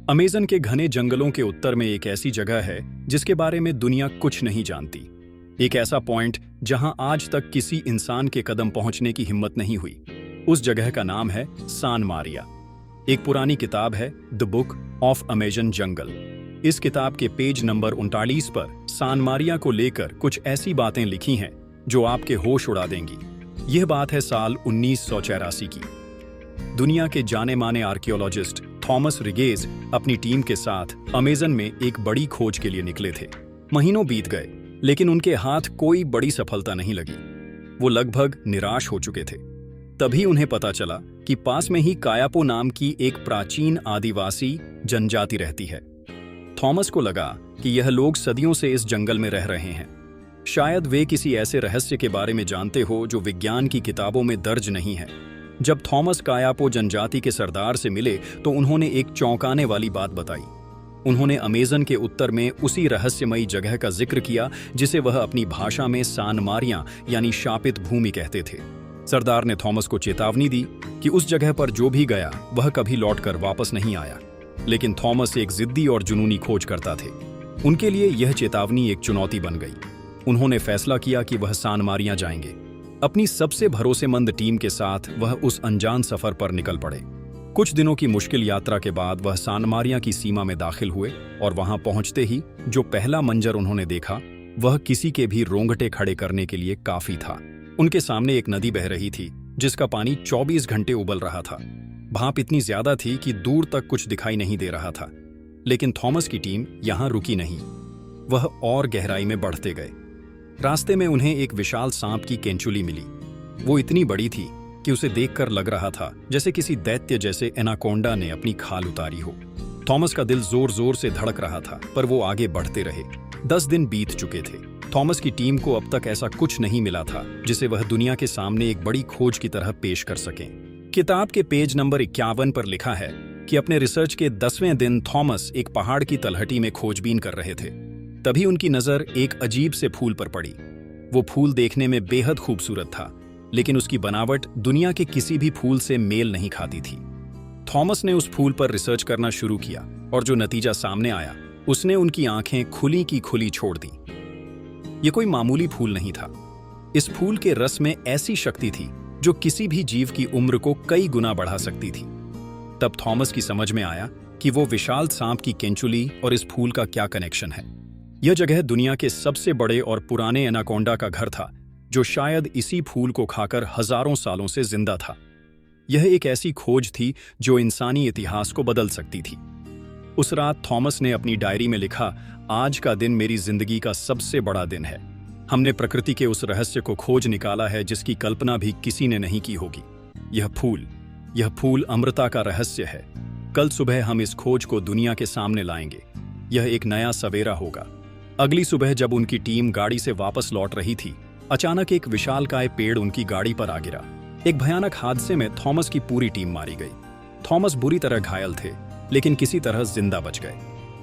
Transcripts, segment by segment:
Amazon के घने जंगलों के उत्तर में एक ऐसी जगह है जिसके बारे में दुनिया कुछ नहीं जानती। एक ऐसा पॉइंट जहां आज तक किसी इंसान के कदम पहुंचने की हिम्मत नहीं हुई। उस जगह का नाम है सान मारिया। एक पुरानी किताब है द बुक ऑफ अमेज़न जंगल। इस किताब के पेज नंबर 39 पर सान मारिया को लेकर कुछ ऐसी बातें लिखी हैं जो आपके होश उड़ा देंगी। यह बात है साल 1984 की। दुनिया के जाने माने आर्कियोलॉजिस्ट थॉमस रिगेज अपनी टीम के साथ अमेज़न में एक बड़ी खोज के लिए निकले थे। महीनों बीत गए, लेकिन उनके हाथ कोई बड़ी सफलता नहीं लगी। वो लगभग निराश हो चुके थे। तभी उन्हें पता चला कि पास में ही कायापो नाम की एक प्राचीन आदिवासी जनजाति रहती है। थॉमस को लगा कि यह लोग सदियों से इस जंगल में रह रहे हैं। शायद वे किसी ऐसे रहस्य के बारे में जानते हो जो विज्ञान की किताबों में दर्ज नहीं है। जब थॉमस कायापो जनजाति के सरदार से मिले तो उन्होंने एक चौंकाने वाली बात बताई। उन्होंने अमेज़न के उत्तर में उसी रहस्यमयी जगह का जिक्र किया जिसे वह अपनी भाषा में सान मारिया यानी शापित भूमि कहते थे। सरदार ने थॉमस को चेतावनी दी कि उस जगह पर जो भी गया वह कभी लौटकर वापस नहीं आया। लेकिन थॉमस एक जिद्दी और जुनूनी खोज करता थे। उनके लिए यह चेतावनी एक चुनौती बन गई। उन्होंने फैसला किया कि वह सान मारिया जाएंगे। अपनी सबसे भरोसेमंद टीम के साथ वह उस अनजान सफर पर निकल पड़े। कुछ दिनों की मुश्किल यात्रा के बाद वह सान मारिया की सीमा में दाखिल हुए और वहां पहुंचते ही जो पहला मंजर उन्होंने देखा वह किसी के भी रोंगटे खड़े करने के लिए काफी था। उनके सामने एक नदी बह रही थी जिसका पानी 24 घंटे उबल रहा था। भाप इतनी ज्यादा थी कि दूर तक कुछ दिखाई नहीं दे रहा था। लेकिन थॉमस की टीम यहां रुकी नहीं। वह और गहराई में बढ़ते गए। रास्ते में उन्हें एक विशाल सांप की केंचुली मिली। वो इतनी बड़ी थी कि उसे देखकर लग रहा था जैसे किसी दैत्य जैसे एनाकोंडा ने अपनी खाल उतारी हो। थॉमस का दिल जोर जोर से धड़क रहा था, पर वो आगे बढ़ते रहे। 10 दिन बीत चुके थे। थॉमस की टीम को अब तक ऐसा कुछ नहीं मिला था जिसे वह दुनिया के सामने एक बड़ी खोज की तरह पेश कर सकें। किताब के पेज नंबर 51 पर लिखा है कि अपने रिसर्च के 10वें दिन थॉमस एक पहाड़ की तलहटी में खोजबीन कर रहे थे। तभी उनकी नजर एक अजीब से फूल पर पड़ी। वो फूल देखने में बेहद खूबसूरत था, लेकिन उसकी बनावट दुनिया के किसी भी फूल से मेल नहीं खाती थी। थॉमस ने उस फूल पर रिसर्च करना शुरू किया और जो नतीजा सामने आया उसने उनकी आंखें खुली की खुली छोड़ दी। ये कोई मामूली फूल नहीं था। इस फूल के रस में ऐसी शक्ति थी जो किसी भी जीव की उम्र को कई गुना बढ़ा सकती थी। तब थॉमस की समझ में आया कि वो विशाल सांप की केंचुली और इस फूल का क्या कनेक्शन है। यह जगह दुनिया के सबसे बड़े और पुराने एनाकोंडा का घर था, जो शायद इसी फूल को खाकर हजारों सालों से जिंदा था। यह एक ऐसी खोज थी जो इंसानी इतिहास को बदल सकती थी। उस रात थॉमस ने अपनी डायरी में लिखा, आज का दिन मेरी जिंदगी का सबसे बड़ा दिन है। हमने प्रकृति के उस रहस्य को खोज निकाला है जिसकी कल्पना भी किसी ने नहीं की होगी। यह फूल अमृता का रहस्य है। कल सुबह हम इस खोज को दुनिया के सामने लाएंगे। यह एक नया सवेरा होगा। अगली सुबह जब उनकी टीम गाड़ी से वापस लौट रही थी, अचानक एक विशालकाय पेड़ उनकी गाड़ी पर आ गिरा। एक भयानक हादसे में थॉमस की पूरी टीम मारी गई। थॉमस बुरी तरह घायल थे, लेकिन किसी तरह जिंदा बच गए।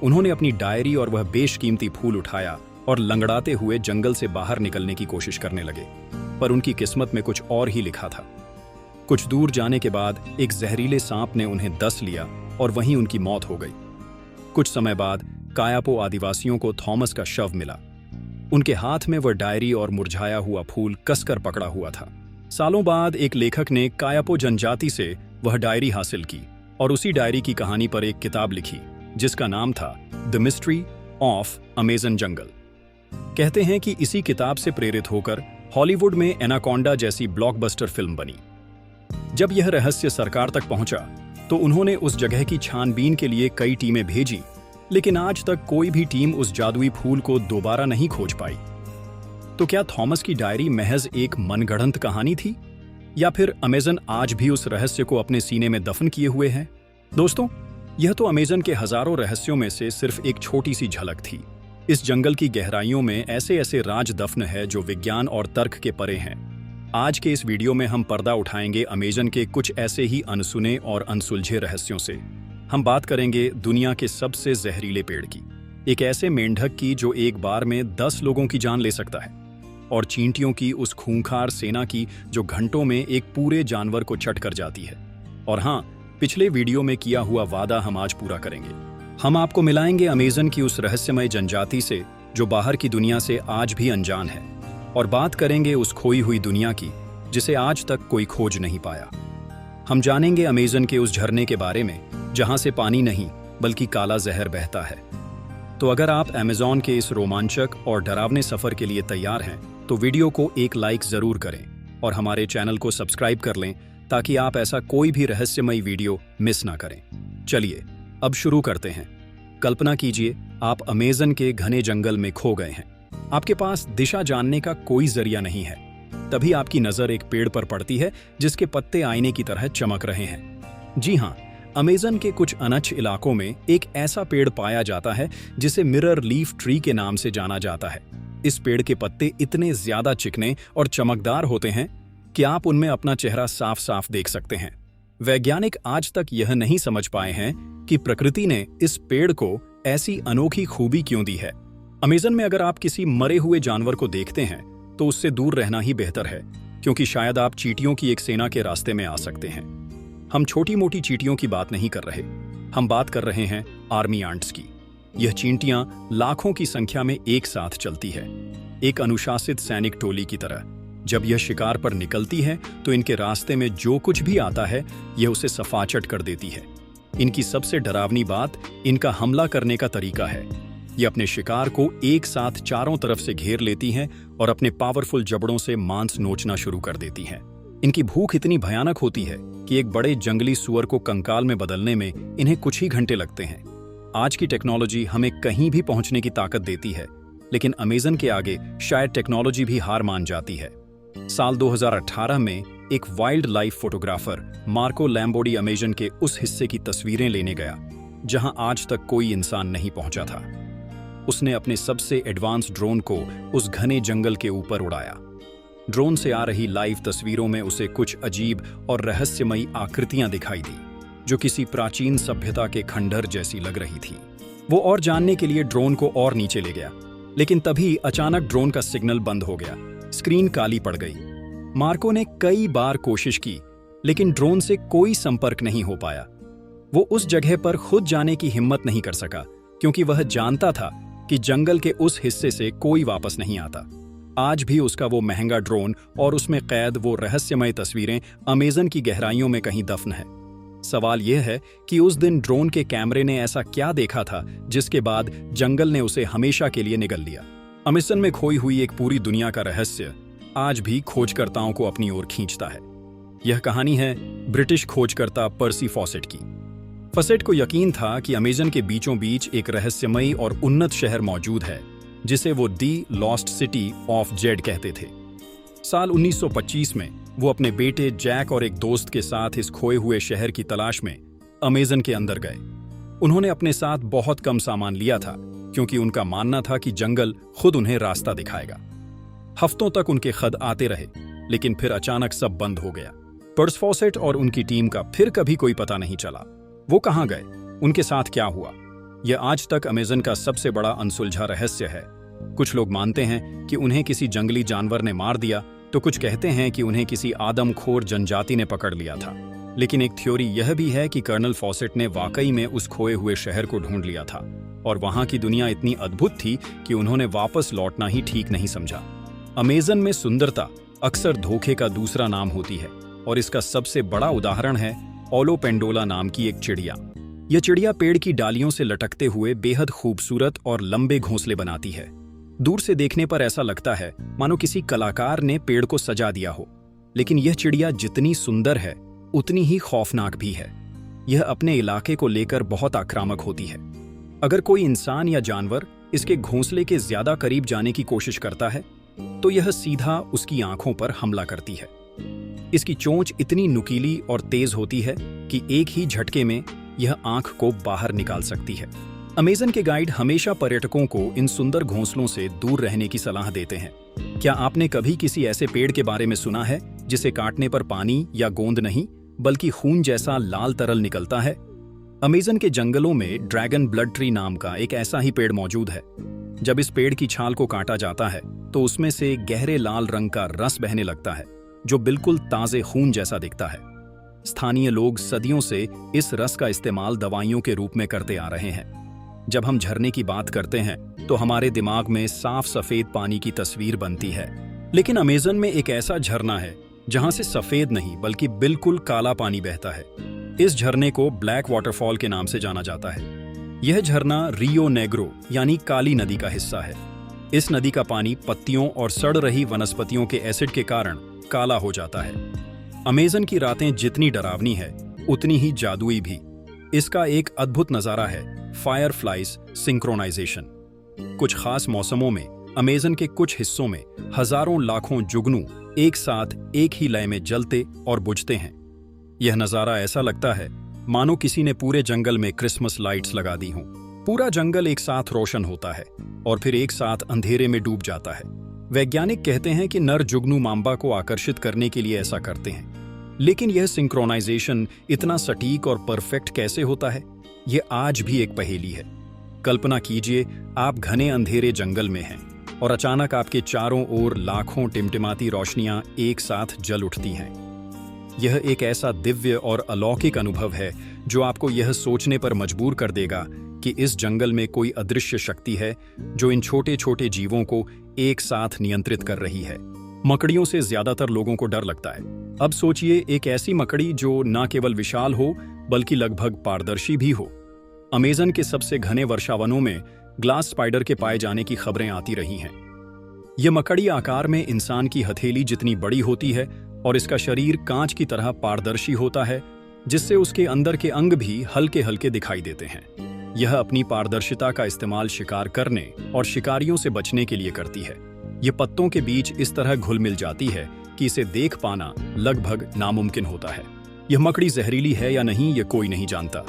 उन्होंने अपनी डायरी और वह बेशकीमती फूल उठाया और लंगड़ाते हुए जंगल से बाहर निकलने की कोशिश करने लगे। पर उनकी किस्मत में कुछ और ही लिखा था। कुछ दूर जाने के बाद एक जहरीले सांप ने उन्हें डस लिया और वहीं उनकी मौत हो गई। कुछ समय बाद कायापो आदिवासियों को थॉमस का शव मिला। उनके हाथ में वह डायरी और मुरझाया हुआ फूल कसकर पकड़ा हुआ था। सालों बाद एक लेखक ने कायापो जनजाति से वह डायरी हासिल की और उसी डायरी की कहानी पर एक किताब लिखी जिसका नाम था द मिस्ट्री ऑफ अमेज़न जंगल। कहते हैं कि इसी किताब से प्रेरित होकर हॉलीवुड में एनाकोंडा जैसी ब्लॉकबस्टर फिल्म बनी। जब यह रहस्य सरकार तक पहुंचा तो उन्होंने उस जगह की छानबीन के लिए कई टीमें भेजी, लेकिन आज तक कोई भी टीम उस जादुई फूल को दोबारा नहीं खोज पाई। तो क्या थॉमस की डायरी महज एक मनगढ़ंत कहानी थी, या फिर अमेज़न आज भी उस रहस्य को अपने सीने में दफन किए हुए है? दोस्तों, यह तो अमेज़न के हजारों रहस्यों में से सिर्फ एक छोटी सी झलक थी। इस जंगल की गहराइयों में ऐसे ऐसे राज दफन है जो विज्ञान और तर्क के परे हैं। आज के इस वीडियो में हम पर्दा उठाएंगे अमेज़न के कुछ ऐसे ही अनसुने और अनसुलझे रहस्यों से। हम बात करेंगे दुनिया के सबसे जहरीले पेड़ की, एक ऐसे मेंढक की जो एक बार में 10 लोगों की जान ले सकता है, और चींटियों की उस खूंखार सेना की जो घंटों में एक पूरे जानवर को चट कर जाती है। और हाँ, पिछले वीडियो में किया हुआ वादा हम आज पूरा करेंगे। हम आपको मिलाएंगे अमेज़न की उस रहस्यमय जनजाति से जो बाहर की दुनिया से आज भी अनजान है, और बात करेंगे उस खोई हुई दुनिया की जिसे आज तक कोई खोज नहीं पाया। हम जानेंगे अमेज़न के उस झरने के बारे में जहां से पानी नहीं बल्कि काला जहर बहता है। तो अगर आप अमेज़न के इस रोमांचक और डरावने सफर के लिए तैयार हैं तो वीडियो को एक लाइक जरूर करें और हमारे चैनल को सब्सक्राइब कर लें ताकि आप ऐसा कोई भी रहस्यमयी वीडियो मिस ना करें। चलिए अब शुरू करते हैं। कल्पना कीजिए आप अमेज़न के घने जंगल में खो गए हैं। आपके पास दिशा जानने का कोई जरिया नहीं है। तभी आपकी नजर एक पेड़ पर पड़ती है जिसके पत्ते आईने की तरह चमक रहे हैं। जी हाँ, अमेज़न के कुछ अनछ इलाकों में एक ऐसा पेड़ पाया जाता है जिसे मिरर लीफ ट्री के नाम से जाना जाता है। इस पेड़ के पत्ते इतने ज्यादा चिकने और चमकदार होते हैं कि आप उनमें अपना चेहरा साफ साफ देख सकते हैं। वैज्ञानिक आज तक यह नहीं समझ पाए हैं कि प्रकृति ने इस पेड़ को ऐसी अनोखी खूबी क्यों दी है। अमेज़न में अगर आप किसी मरे हुए जानवर को देखते हैं तो उससे दूर रहना ही बेहतर है, क्योंकि शायद आप चींटियों की एक सेना के रास्ते में आ सकते हैं। हम छोटी मोटी चींटियों की बात नहीं कर रहे, हम बात कर रहे हैं आर्मी एंट्स की। यह चींटियां लाखों की संख्या में एक साथ चलती है, एक अनुशासित सैनिक टोली की तरह। जब यह शिकार पर निकलती है तो इनके रास्ते में जो कुछ भी आता है यह उसे सफाचट कर देती है। इनकी सबसे डरावनी बात इनका हमला करने का तरीका है। ये अपने शिकार को एक साथ चारों तरफ से घेर लेती हैं और अपने पावरफुल जबड़ों से मांस नोचना शुरू कर देती हैं। इनकी भूख इतनी भयानक होती है कि एक बड़े जंगली सुअर को कंकाल में बदलने में इन्हें कुछ ही घंटे लगते हैं। आज की टेक्नोलॉजी हमें कहीं भी पहुंचने की ताकत देती है, लेकिन अमेज़न के आगे शायद टेक्नोलॉजी भी हार मान जाती है। साल 2018 में एक wildlife photographer Marco Lambordi Amazon के उस हिस्से की तस्वीरें लेने गया जहां आज तक कोई इंसान नहीं पहुंचा था। उसने अपने सबसे एडवांस ड्रोन को उस घने जंगल के ऊपर उड़ाया। ड्रोन से आ रही लाइव तस्वीरों में उसे कुछ अजीब और रहस्यमयी आकृतियां दिखाई दी जो किसी प्राचीन सभ्यता के खंडहर जैसी लग रही थी। वो और जानने के लिए ड्रोन को और नीचे ले गया, लेकिन तभी अचानक ड्रोन का सिग्नल बंद हो गया। स्क्रीन काली पड़ गई। मार्को ने कई बार कोशिश की, लेकिन ड्रोन से कोई संपर्क नहीं हो पाया। वो उस जगह पर खुद जाने की हिम्मत नहीं कर सका, क्योंकि वह जानता था कि जंगल के उस हिस्से से कोई वापस नहीं आता। आज भी उसका वो महंगा ड्रोन और उसमें कैद वो रहस्यमय तस्वीरें अमेज़न की गहराइयों में कहीं दफन है। सवाल यह है कि उस दिन ड्रोन के कैमरे ने ऐसा क्या देखा था जिसके बाद जंगल ने उसे हमेशा के लिए निगल लिया। अमेज़न में खोई हुई एक पूरी दुनिया का रहस्य आज भी खोजकर्ताओं को अपनी ओर खींचता है। यह कहानी है ब्रिटिश खोजकर्ता पर्सी फॉसेट की। फॉसेट को यकीन था कि अमेज़न के बीचों बीच एक रहस्यमयी और उन्नत शहर मौजूद है जिसे वो दी लॉस्ट सिटी ऑफ जेड कहते थे। साल 1925 में वो अपने बेटे जैक और एक दोस्त के साथ इस खोए हुए शहर की तलाश में अमेज़न के अंदर गए। उन्होंने अपने साथ बहुत कम सामान लिया था, क्योंकि उनका मानना था कि जंगल खुद उन्हें रास्ता दिखाएगा। हफ्तों तक उनके खत आते रहे, लेकिन फिर अचानक सब बंद हो गया। पर्सी फॉसेट और उनकी टीम का फिर कभी कोई पता नहीं चला। वो कहाँ गए, उनके साथ क्या हुआ, यह आज तक अमेज़न का सबसे बड़ा अनसुलझा रहस्य है। कुछ लोग मानते हैं कि उन्हें किसी जंगली जानवर ने मार दिया, तो कुछ कहते हैं कि उन्हें किसी आदमखोर जनजाति ने पकड़ लिया था। लेकिन एक थ्योरी यह भी है कि कर्नल फॉसेट ने वाकई में उस खोए हुए शहर को ढूंढ लिया था और वहां की दुनिया इतनी अद्भुत थी कि उन्होंने वापस लौटना ही ठीक नहीं समझा। अमेज़न में सुंदरता अक्सर धोखे का दूसरा नाम होती है, और इसका सबसे बड़ा उदाहरण है ओलोपेंडोला नाम की एक चिड़िया। यह चिड़िया पेड़ की डालियों से लटकते हुए बेहद खूबसूरत और लंबे घोंसले बनाती है। दूर से देखने पर ऐसा लगता है मानो किसी कलाकार ने पेड़ को सजा दिया हो, लेकिन यह चिड़िया जितनी सुंदर है उतनी ही खौफनाक भी है। यह अपने इलाके को लेकर बहुत आक्रामक होती है। अगर कोई इंसान या जानवर इसके घोंसले के ज्यादा करीब जाने की कोशिश करता है तो यह सीधा उसकी आंखों पर हमला करती है। इसकी चोंच इतनी नुकीली और तेज होती है कि एक ही झटके में यह आंख को बाहर निकाल सकती है। अमेज़न के गाइड हमेशा पर्यटकों को इन सुंदर घोंसलों से दूर रहने की सलाह देते हैं। क्या आपने कभी किसी ऐसे पेड़ के बारे में सुना है जिसे काटने पर पानी या गोंद नहीं बल्कि खून जैसा लाल तरल निकलता है? अमेज़न के जंगलों में ड्रैगन ब्लड ट्री नाम का एक ऐसा ही पेड़ मौजूद है। जब इस पेड़ की छाल को काटा जाता है तो उसमें से गहरे लाल रंग का रस बहने लगता है जो बिल्कुल ताजे खून जैसा दिखता है। स्थानीय लोग सदियों से इस रस का इस्तेमाल दवाइयों के रूप में करते आ रहे हैं। जब हम झरने की बात करते हैं तो हमारे दिमाग में साफ सफेद पानी की तस्वीर बनती है, लेकिन अमेज़न में एक ऐसा झरना है जहां से सफेद नहीं बल्कि बिल्कुल काला पानी बहता है। इस झरने को ब्लैक वाटरफॉल के नाम से जाना जाता है। यह झरना रियो नेग्रो यानी काली नदी का हिस्सा है। इस नदी का पानी पत्तियों और सड़ रही वनस्पतियों के एसिड के कारण काला हो जाता है। अमेज़न की रातें जितनी डरावनी है उतनी ही जादुई भी। इसका एक अद्भुत नजारा है फायरफ्लाइज सिंक्रोनाइजेशन। कुछ खास मौसमों में अमेज़न के कुछ हिस्सों में हजारों लाखों जुगनू एक साथ एक ही लय में जलते और बुझते हैं। यह नजारा ऐसा लगता है मानो किसी ने पूरे जंगल में क्रिसमस लाइट्स लगा दी हों। पूरा जंगल एक साथ रोशन होता है और फिर एक साथ अंधेरे में डूब जाता है। वैज्ञानिक कहते हैं कि नर जुगनू मांबा को आकर्षित करने के लिए ऐसा करते हैं, लेकिन यह सिंक्रोनाइजेशन इतना सटीक और परफेक्ट कैसे होता है, यह आज भी एक पहेली है। कल्पना कीजिए, आप घने अंधेरे जंगल में हैं और अचानक आपके चारों ओर लाखों टिमटिमाती रोशनियां एक साथ जल उठती हैं। यह एक ऐसा दिव्य और अलौकिक अनुभव है जो आपको यह सोचने पर मजबूर कर देगा कि इस जंगल में कोई अदृश्य शक्ति है जो इन छोटे छोटे जीवों को एक साथ नियंत्रित कर रही है। मकड़ियों से ज्यादातर लोगों को डर लगता है। अब सोचिए एक ऐसी मकड़ी जो न केवल विशाल हो बल्कि लगभग पारदर्शी भी हो। अमेज़न के सबसे घने वर्षावनों में ग्लास स्पाइडर के पाए जाने की खबरें आती रही हैं। यह मकड़ी आकार में इंसान की हथेली जितनी बड़ी होती है और इसका शरीर कांच की तरह पारदर्शी होता है, जिससे उसके अंदर के अंग भी हल्के हल्के दिखाई देते हैं। यह अपनी पारदर्शिता का इस्तेमाल शिकार करने और शिकारियों से बचने के लिए करती है। यह पत्तों के बीच इस तरह घुल मिल जाती है कि इसे देख पाना लगभग नामुमकिन होता है। यह मकड़ी जहरीली है या नहीं यह कोई नहीं जानता,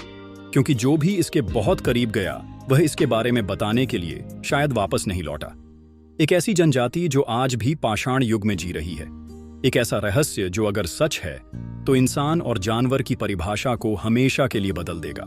क्योंकि जो भी इसके बहुत करीब गया वह इसके बारे में बताने के लिए शायद वापस नहीं लौटा। एक ऐसी जनजाति जो आज भी पाषाण युग में जी रही है। एक ऐसा रहस्य जो अगर सच है तो इंसान और जानवर की परिभाषा को हमेशा के लिए बदल देगा।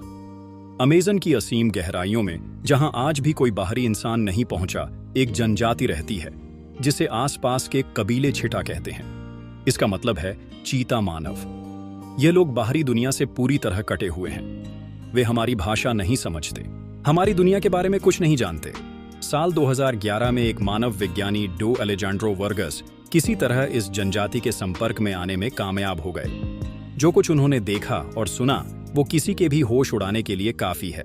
अमेज़न की असीम गहराइयों में जहां आज भी कोई बाहरी इंसान नहीं पहुंचा, एक जनजाति रहती है जिसे आसपास के कबीले छिटा कहते हैं। इसका मतलब है चीता मानव। ये लोग बाहरी दुनिया से पूरी तरह कटे हुए हैं। वे हमारी भाषा नहीं समझते, हमारी दुनिया के बारे में कुछ नहीं जानते। साल 2011 में एक मानव विज्ञानी डो अलेजांड्रो वर्गस किसी तरह इस जनजाति के संपर्क में आने में कामयाब हो गए। जो कुछ उन्होंने देखा और सुना वो किसी के भी होश उड़ाने के लिए काफी है।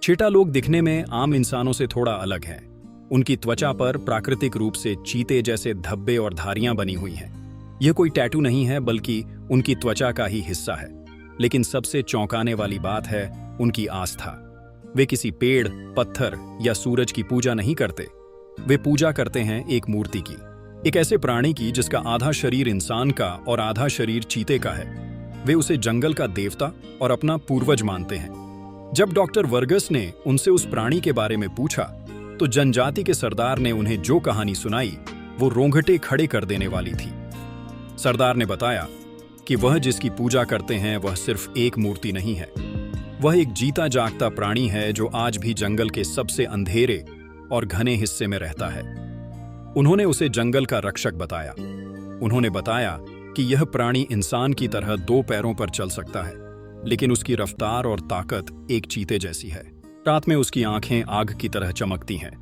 छिटा लोग दिखने में आम इंसानों से थोड़ा अलग हैं। उनकी त्वचा पर प्राकृतिक रूप से चीते जैसे धब्बे और धारियां बनी हुई हैं। यह कोई टैटू नहीं है बल्कि उनकी त्वचा का ही हिस्सा है। लेकिन सबसे चौंकाने वाली बात है उनकी आस्था। वे किसी पेड़, पत्थर या सूरज की पूजा नहीं करते। वे पूजा करते हैं एक मूर्ति की, एक ऐसे प्राणी की जिसका आधा शरीर इंसान का और आधा शरीर चीते का है। वे उसे जंगल का देवता और अपना पूर्वज मानते हैं। जब डॉक्टर वर्गस ने उनसे उस प्राणी के बारे में पूछा तो जनजाति के सरदार ने उन्हें जो कहानी सुनाई वो रोंगटे खड़े कर देने वाली थी। सरदार ने बताया कि वह जिसकी पूजा करते हैं वह सिर्फ एक मूर्ति नहीं है, वह एक जीता जागता प्राणी है जो आज भी जंगल के सबसे अंधेरे और घने हिस्से में रहता है। उन्होंने उसे जंगल का रक्षक बताया। उन्होंने बताया कि यह प्राणी इंसान की तरह दो पैरों पर चल सकता है, लेकिन उसकी रफ्तार और ताकत एक चीते जैसी है। रात में उसकी आंखें आग की तरह चमकती हैं।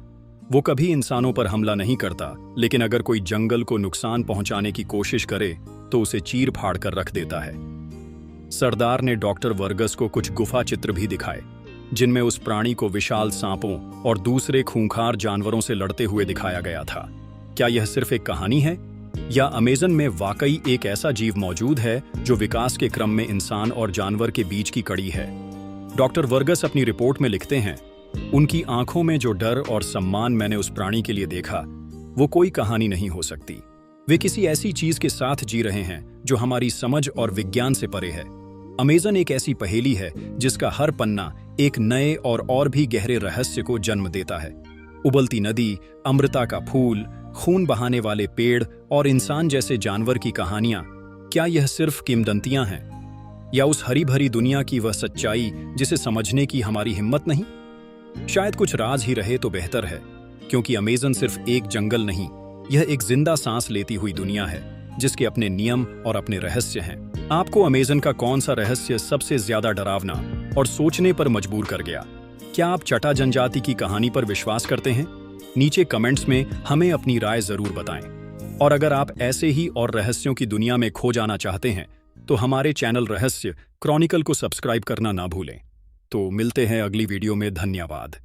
वो कभी इंसानों पर हमला नहीं करता, लेकिन अगर कोई जंगल को नुकसान पहुंचाने की कोशिश करे तो उसे चीर फाड़ कर रख देता है। सरदार ने डॉक्टर वर्गस को कुछ गुफा चित्र भी दिखाए, जिनमें उस प्राणी को विशाल सांपों और दूसरे खूंखार जानवरों से लड़ते हुए दिखाया गया था। क्या यह सिर्फ एक कहानी है या अमेज़न में वाकई एक ऐसा जीव मौजूद है जो विकास के क्रम में इंसान और जानवर के बीच की कड़ी है? डॉक्टर वर्गस अपनी रिपोर्ट में लिखते हैं, उनकी आंखों में जो डर और सम्मान मैंने उस प्राणी के लिए देखा वो कोई कहानी नहीं हो सकती। वे किसी ऐसी चीज के साथ जी रहे हैं जो हमारी समझ और विज्ञान से परे है। अमेज़न एक ऐसी पहेली है जिसका हर पन्ना एक नए और भी गहरे रहस्य को जन्म देता है। उबलती नदी, अमृता का फूल, खून बहाने वाले पेड़ और इंसान जैसे जानवर की कहानियां, क्या यह सिर्फ किंवदंतियां हैं या उस हरी भरी दुनिया की वह सच्चाई जिसे समझने की हमारी हिम्मत नहीं? शायद कुछ राज ही रहे तो बेहतर है, क्योंकि अमेज़न सिर्फ एक जंगल नहीं, यह एक जिंदा सांस लेती हुई दुनिया है जिसके अपने नियम और अपने रहस्य हैं। आपको अमेज़न का कौन सा रहस्य सबसे ज्यादा डरावना और सोचने पर मजबूर कर गया? क्या आप चटा जनजाति की कहानी पर विश्वास करते हैं? नीचे कमेंट्स में हमें अपनी राय जरूर बताएं। और अगर आप ऐसे ही और रहस्यों की दुनिया में खो जाना चाहते हैं तो हमारे चैनल रहस्य क्रॉनिकल को सब्सक्राइब करना ना भूलें। तो मिलते हैं अगली वीडियो में। धन्यवाद।